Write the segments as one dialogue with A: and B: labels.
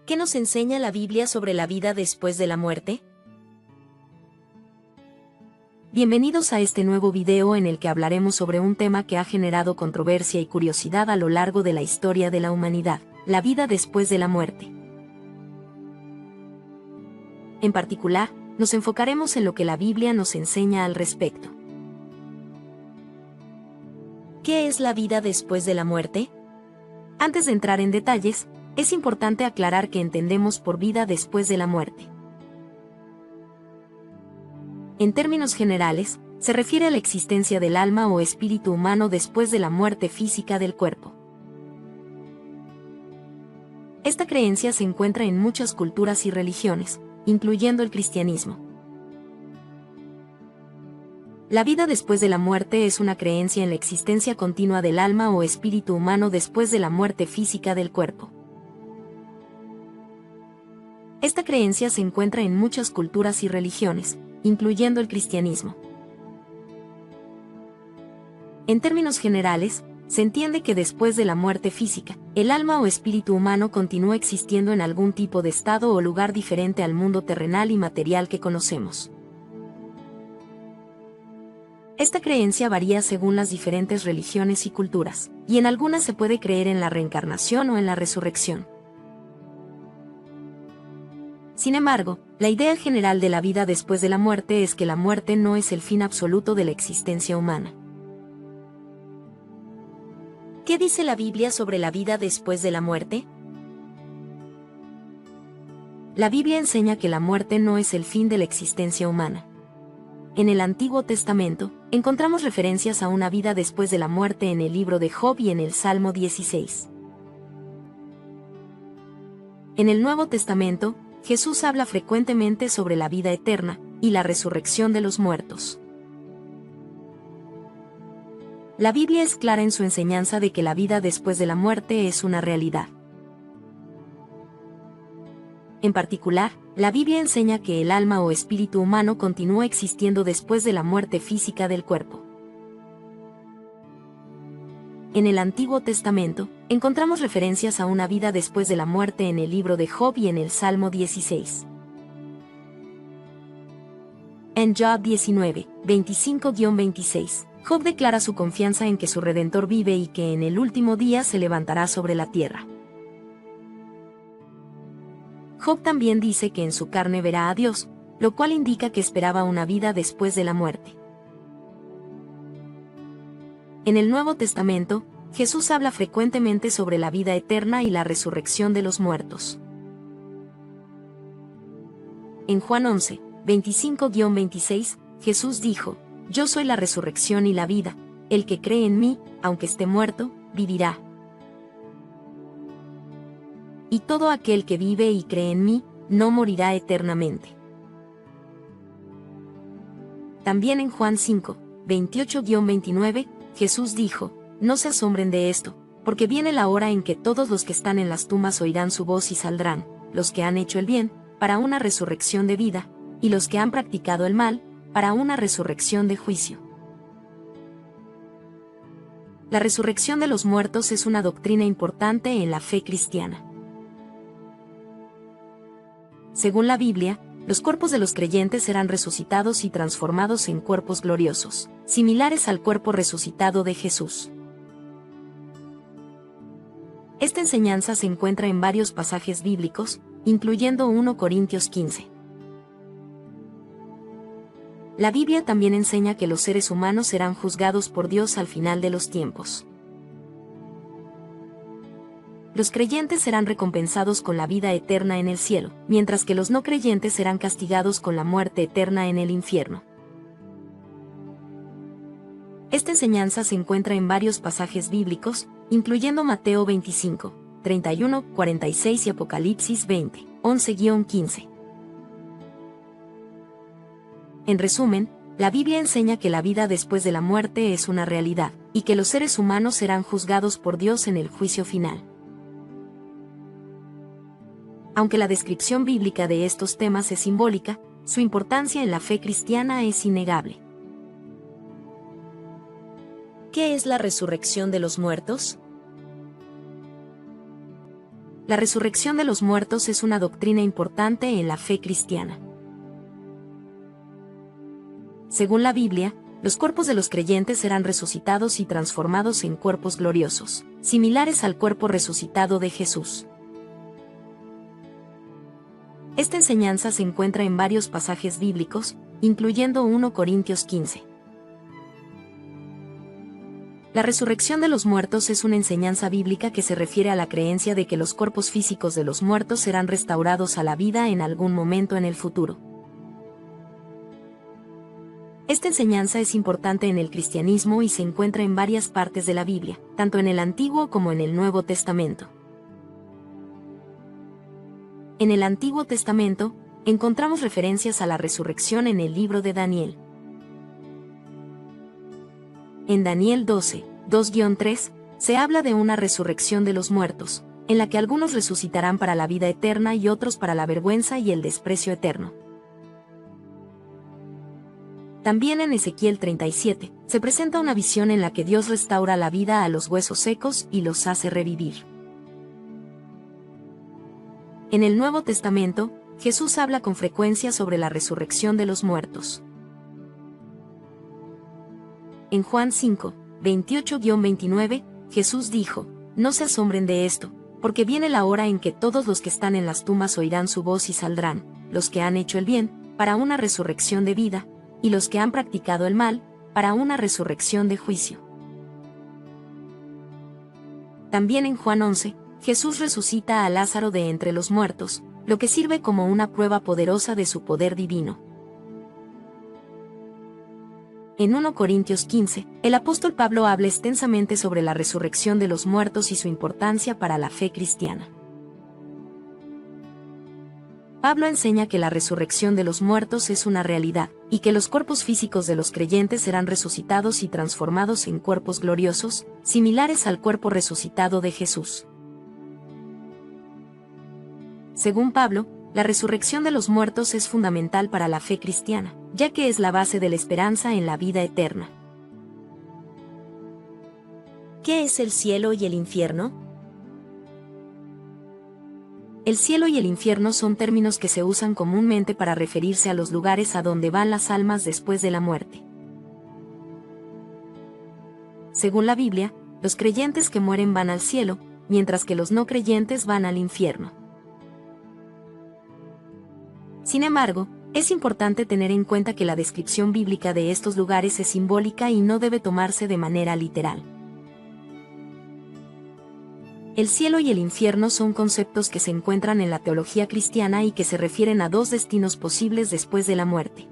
A: ¿Qué nos enseña la Biblia sobre la vida después de la muerte? Bienvenidos a este nuevo video en el que hablaremos sobre un tema que ha generado controversia y curiosidad a lo largo de la historia de la humanidad, la vida después de la muerte. En particular, nos enfocaremos en lo que la Biblia nos enseña al respecto. ¿Qué es la vida después de la muerte? Antes de entrar en detalles, es importante aclarar que entendemos por vida después de la muerte. En términos generales, se refiere a la existencia del alma o espíritu humano después de la muerte física del cuerpo. Esta creencia se encuentra en muchas culturas y religiones, incluyendo el cristianismo. La vida después de la muerte es una creencia en la existencia continua del alma o espíritu humano después de la muerte física del cuerpo. Esta creencia se encuentra en muchas culturas y religiones, incluyendo el cristianismo. En términos generales, se entiende que después de la muerte física, el alma o espíritu humano continúa existiendo en algún tipo de estado o lugar diferente al mundo terrenal y material que conocemos. Esta creencia varía según las diferentes religiones y culturas, y en algunas se puede creer en la reencarnación o en la resurrección. Sin embargo, la idea general de la vida después de la muerte es que la muerte no es el fin absoluto de la existencia humana. ¿Qué dice la Biblia sobre la vida después de la muerte? La Biblia enseña que la muerte no es el fin de la existencia humana. En el Antiguo Testamento, encontramos referencias a una vida después de la muerte en el libro de Job y en el Salmo 16. En el Nuevo Testamento, Jesús habla frecuentemente sobre la vida eterna y la resurrección de los muertos. La Biblia es clara en su enseñanza de que la vida después de la muerte es una realidad. En particular, la Biblia enseña que el alma o espíritu humano continúa existiendo después de la muerte física del cuerpo. En el Antiguo Testamento, encontramos referencias a una vida después de la muerte en el libro de Job y en el Salmo 16. En Job 19, 25-26, Job declara su confianza en que su Redentor vive y que en el último día se levantará sobre la tierra. Job también dice que en su carne verá a Dios, lo cual indica que esperaba una vida después de la muerte. En el Nuevo Testamento, Jesús habla frecuentemente sobre la vida eterna y la resurrección de los muertos. En Juan 11, 25-26, Jesús dijo: «Yo soy la resurrección y la vida, el que cree en mí, aunque esté muerto, vivirá. Y todo aquel que vive y cree en mí, no morirá eternamente». También en Juan 5, 28-29, Jesús dijo: «No se asombren de esto, porque viene la hora en que todos los que están en las tumbas oirán su voz y saldrán, los que han hecho el bien, para una resurrección de vida, y los que han practicado el mal, para una resurrección de juicio». La resurrección de los muertos es una doctrina importante en la fe cristiana. Según la Biblia, los cuerpos de los creyentes serán resucitados y transformados en cuerpos gloriosos, similares al cuerpo resucitado de Jesús. Esta enseñanza se encuentra en varios pasajes bíblicos, incluyendo 1 Corintios 15. La Biblia también enseña que los seres humanos serán juzgados por Dios al final de los tiempos. Los creyentes serán recompensados con la vida eterna en el cielo, mientras que los no creyentes serán castigados con la muerte eterna en el infierno. Esta enseñanza se encuentra en varios pasajes bíblicos, incluyendo Mateo 25, 31, 46 y Apocalipsis 20, 11-15. En resumen, la Biblia enseña que la vida después de la muerte es una realidad, y que los seres humanos serán juzgados por Dios en el juicio final. Aunque la descripción bíblica de estos temas es simbólica, su importancia en la fe cristiana es innegable. ¿Qué es la resurrección de los muertos? La resurrección de los muertos es una doctrina importante en la fe cristiana. Según la Biblia, los cuerpos de los creyentes serán resucitados y transformados en cuerpos gloriosos, similares al cuerpo resucitado de Jesús. Esta enseñanza se encuentra en varios pasajes bíblicos, incluyendo 1 Corintios 15. La resurrección de los muertos es una enseñanza bíblica que se refiere a la creencia de que los cuerpos físicos de los muertos serán restaurados a la vida en algún momento en el futuro. Esta enseñanza es importante en el cristianismo y se encuentra en varias partes de la Biblia, tanto en el Antiguo como en el Nuevo Testamento. En el Antiguo Testamento, encontramos referencias a la resurrección en el libro de Daniel. En Daniel 12, 2-3, se habla de una resurrección de los muertos, en la que algunos resucitarán para la vida eterna y otros para la vergüenza y el desprecio eterno. También en Ezequiel 37, se presenta una visión en la que Dios restaura la vida a los huesos secos y los hace revivir. En el Nuevo Testamento, Jesús habla con frecuencia sobre la resurrección de los muertos. En Juan 5, 28-29, Jesús dijo: «No se asombren de esto, porque viene la hora en que todos los que están en las tumbas oirán su voz y saldrán, los que han hecho el bien, para una resurrección de vida, y los que han practicado el mal, para una resurrección de juicio». También en Juan 11, Jesús resucita a Lázaro de entre los muertos, lo que sirve como una prueba poderosa de su poder divino. En 1 Corintios 15, el apóstol Pablo habla extensamente sobre la resurrección de los muertos y su importancia para la fe cristiana. Pablo enseña que la resurrección de los muertos es una realidad, y que los cuerpos físicos de los creyentes serán resucitados y transformados en cuerpos gloriosos, similares al cuerpo resucitado de Jesús. Según Pablo, la resurrección de los muertos es fundamental para la fe cristiana, ya que es la base de la esperanza en la vida eterna. ¿Qué es el cielo y el infierno? El cielo y el infierno son términos que se usan comúnmente para referirse a los lugares a donde van las almas después de la muerte. Según la Biblia, los creyentes que mueren van al cielo, mientras que los no creyentes van al infierno. Sin embargo, es importante tener en cuenta que la descripción bíblica de estos lugares es simbólica y no debe tomarse de manera literal. El cielo y el infierno son conceptos que se encuentran en la teología cristiana y que se refieren a dos destinos posibles después de la muerte.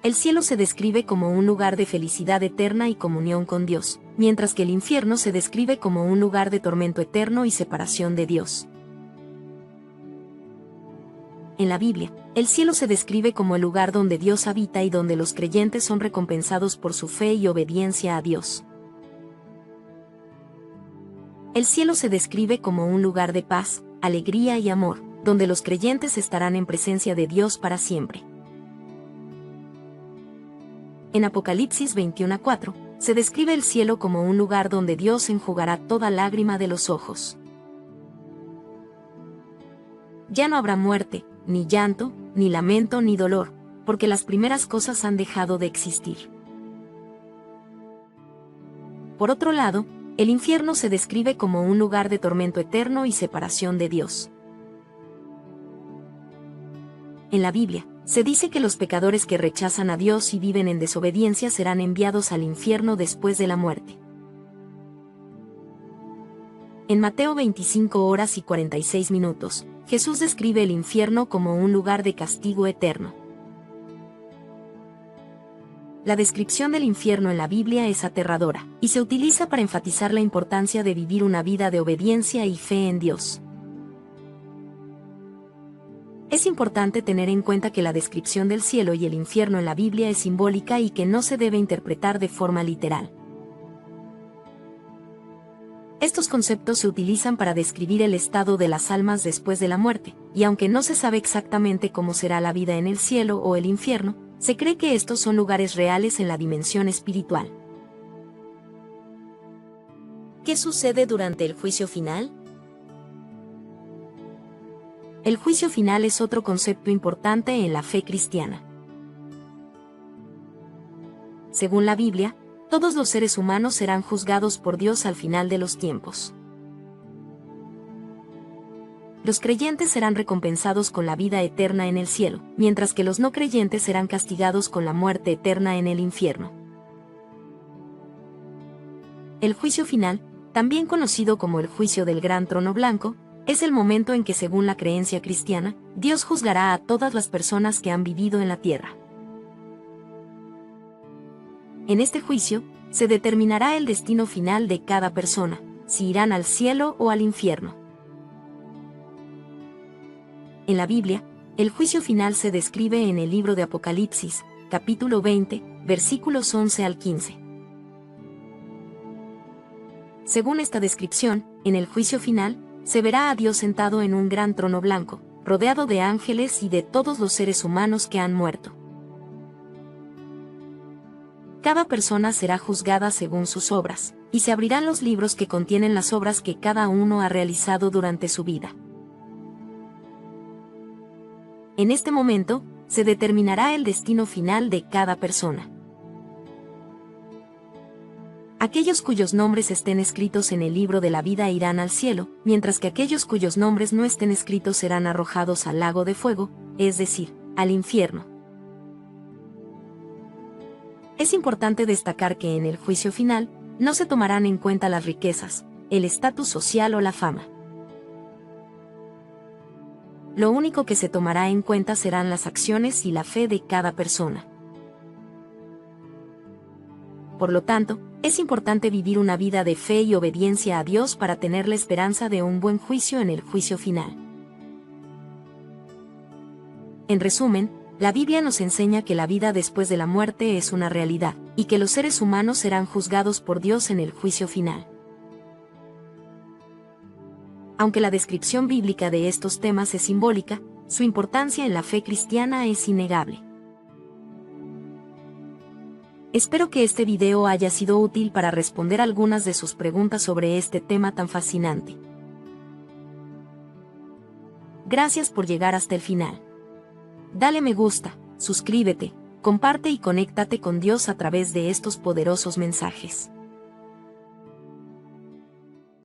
A: El cielo se describe como un lugar de felicidad eterna y comunión con Dios, mientras que el infierno se describe como un lugar de tormento eterno y separación de Dios. En la Biblia, el cielo se describe como el lugar donde Dios habita y donde los creyentes son recompensados por su fe y obediencia a Dios. El cielo se describe como un lugar de paz, alegría y amor, donde los creyentes estarán en presencia de Dios para siempre. En Apocalipsis 21:4, se describe el cielo como un lugar donde Dios enjugará toda lágrima de los ojos. Ya no habrá muerte, ni llanto, ni lamento, ni dolor, porque las primeras cosas han dejado de existir. Por otro lado, el infierno se describe como un lugar de tormento eterno y separación de Dios. En la Biblia, se dice que los pecadores que rechazan a Dios y viven en desobediencia serán enviados al infierno después de la muerte. En Mateo 25:46, Jesús describe el infierno como un lugar de castigo eterno. La descripción del infierno en la Biblia es aterradora, y se utiliza para enfatizar la importancia de vivir una vida de obediencia y fe en Dios. Es importante tener en cuenta que la descripción del cielo y el infierno en la Biblia es simbólica y que no se debe interpretar de forma literal. Estos conceptos se utilizan para describir el estado de las almas después de la muerte, y aunque no se sabe exactamente cómo será la vida en el cielo o el infierno, se cree que estos son lugares reales en la dimensión espiritual. ¿Qué sucede durante el juicio final? El juicio final es otro concepto importante en la fe cristiana. Según la Biblia, todos los seres humanos serán juzgados por Dios al final de los tiempos. Los creyentes serán recompensados con la vida eterna en el cielo, mientras que los no creyentes serán castigados con la muerte eterna en el infierno. El juicio final, también conocido como el juicio del gran trono blanco, es el momento en que, según la creencia cristiana, Dios juzgará a todas las personas que han vivido en la tierra. En este juicio, se determinará el destino final de cada persona, si irán al cielo o al infierno. En la Biblia, el juicio final se describe en el libro de Apocalipsis, capítulo 20, versículos 11 al 15. Según esta descripción, en el juicio final, se verá a Dios sentado en un gran trono blanco, rodeado de ángeles y de todos los seres humanos que han muerto. Cada persona será juzgada según sus obras, y se abrirán los libros que contienen las obras que cada uno ha realizado durante su vida. En este momento, se determinará el destino final de cada persona. Aquellos cuyos nombres estén escritos en el libro de la vida irán al cielo, mientras que aquellos cuyos nombres no estén escritos serán arrojados al lago de fuego, es decir, al infierno. Es importante destacar que en el juicio final, no se tomarán en cuenta las riquezas, el estatus social o la fama. Lo único que se tomará en cuenta serán las acciones y la fe de cada persona. Por lo tanto, es importante vivir una vida de fe y obediencia a Dios para tener la esperanza de un buen juicio en el juicio final. En resumen, la Biblia nos enseña que la vida después de la muerte es una realidad, y que los seres humanos serán juzgados por Dios en el juicio final. Aunque la descripción bíblica de estos temas es simbólica, su importancia en la fe cristiana es innegable. Espero que este video haya sido útil para responder algunas de sus preguntas sobre este tema tan fascinante. Gracias por llegar hasta el final. Dale me gusta, suscríbete, comparte y conéctate con Dios a través de estos poderosos mensajes.